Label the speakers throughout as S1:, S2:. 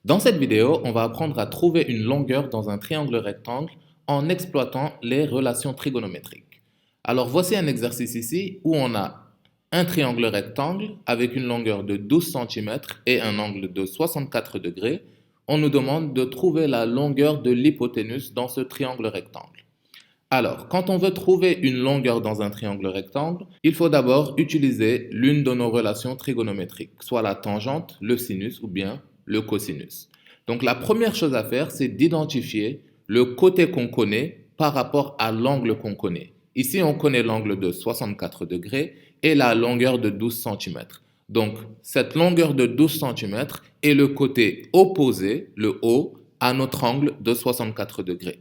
S1: Dans cette vidéo, on va apprendre à trouver une longueur dans un triangle rectangle en exploitant les relations trigonométriques. Alors voici un exercice ici où on a un triangle rectangle avec une longueur de 12 cm et un angle de 64 degrés. On nous demande de trouver la longueur de l'hypoténuse dans ce triangle rectangle. Alors, quand on veut trouver une longueur dans un triangle rectangle, il faut d'abord utiliser l'une de nos relations trigonométriques, soit la tangente, le sinus ou bien le cosinus. Donc, la première chose à faire, c'est d'identifier le côté qu'on connaît par rapport à l'angle qu'on connaît. Ici, on connaît l'angle de 64 degrés et la longueur de 12 cm. Donc, cette longueur de 12 cm est le côté opposé, le haut, à notre angle de 64 degrés.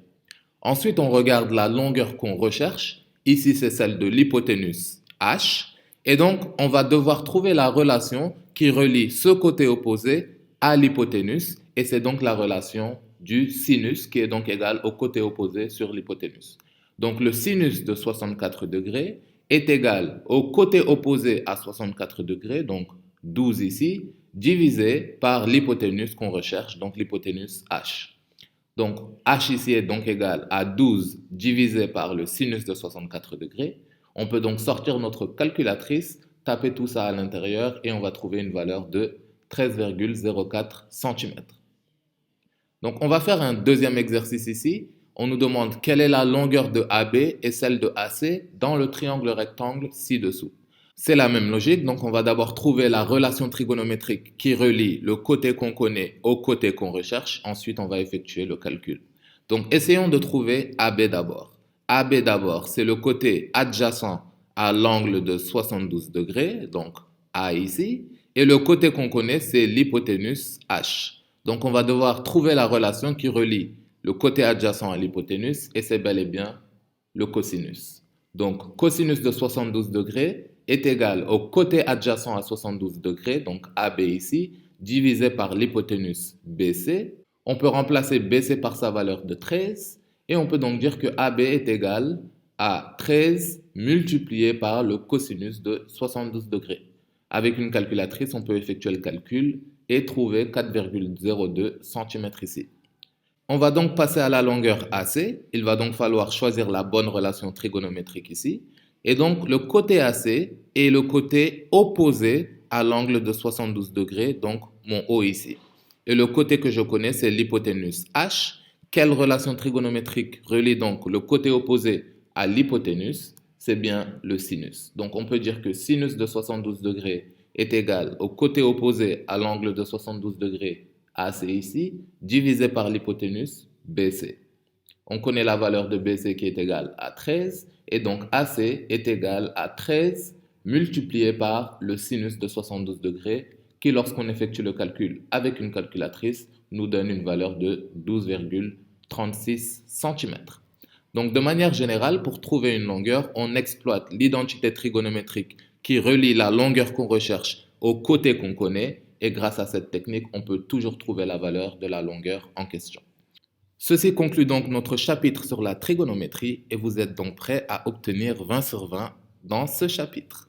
S1: Ensuite, on regarde la longueur qu'on recherche. Ici, c'est celle de l'hypoténuse H. Et donc, on va devoir trouver la relation qui relie ce côté opposé à l'hypoténuse. Et c'est donc la relation du sinus qui est donc égale au côté opposé sur l'hypoténuse. Donc, le sinus de 64 degrés est égal au côté opposé à 64 degrés, donc 12 ici, divisé par l'hypoténuse qu'on recherche, donc l'hypoténuse H. Donc, h ici est donc égal à 12 divisé par le sinus de 64 degrés. On peut donc sortir notre calculatrice, taper tout ça à l'intérieur et on va trouver une valeur de 13,04 cm. Donc, on va faire un deuxième exercice ici. On nous demande quelle est la longueur de AB et celle de AC dans le triangle rectangle ci-dessous. C'est la même logique, donc on va d'abord trouver la relation trigonométrique qui relie le côté qu'on connaît au côté qu'on recherche. Ensuite, on va effectuer le calcul. Donc, essayons de trouver AB d'abord. AB d'abord, c'est le côté adjacent à l'angle de 72 degrés, donc A ici. Et le côté qu'on connaît, c'est l'hypoténuse H. Donc, on va devoir trouver la relation qui relie le côté adjacent à l'hypoténuse et c'est bel et bien le cosinus. Donc, cosinus de 72 degrés est égal au côté adjacent à 72 degrés, donc AB ici, divisé par l'hypoténuse BC. On peut remplacer BC par sa valeur de 13 et on peut donc dire que AB est égal à 13 multiplié par le cosinus de 72 degrés. Avec une calculatrice, on peut effectuer le calcul et trouver 4,02 cm ici. On va donc passer à la longueur AC. Il va donc falloir choisir la bonne relation trigonométrique ici. Et donc, le côté AC est le côté opposé à l'angle de 72 degrés, donc mon haut ici. Et le côté que je connais, c'est l'hypoténuse H. Quelle relation trigonométrique relie donc le côté opposé à l'hypoténuse? C'est bien le sinus. Donc, on peut dire que sinus de 72 degrés est égal au côté opposé à l'angle de 72 degrés AC ici, divisé par l'hypoténuse BC. On connaît la valeur de BC qui est égale à 13, et donc AC est égal à 13 multiplié par le sinus de 72 degrés, qui lorsqu'on effectue le calcul avec une calculatrice, nous donne une valeur de 12,36 cm. Donc de manière générale, pour trouver une longueur, on exploite l'identité trigonométrique qui relie la longueur qu'on recherche au côté qu'on connaît, et grâce à cette technique, on peut toujours trouver la valeur de la longueur en question. Ceci conclut donc notre chapitre sur la trigonométrie et vous êtes donc prêt à obtenir 20 sur 20 dans ce chapitre.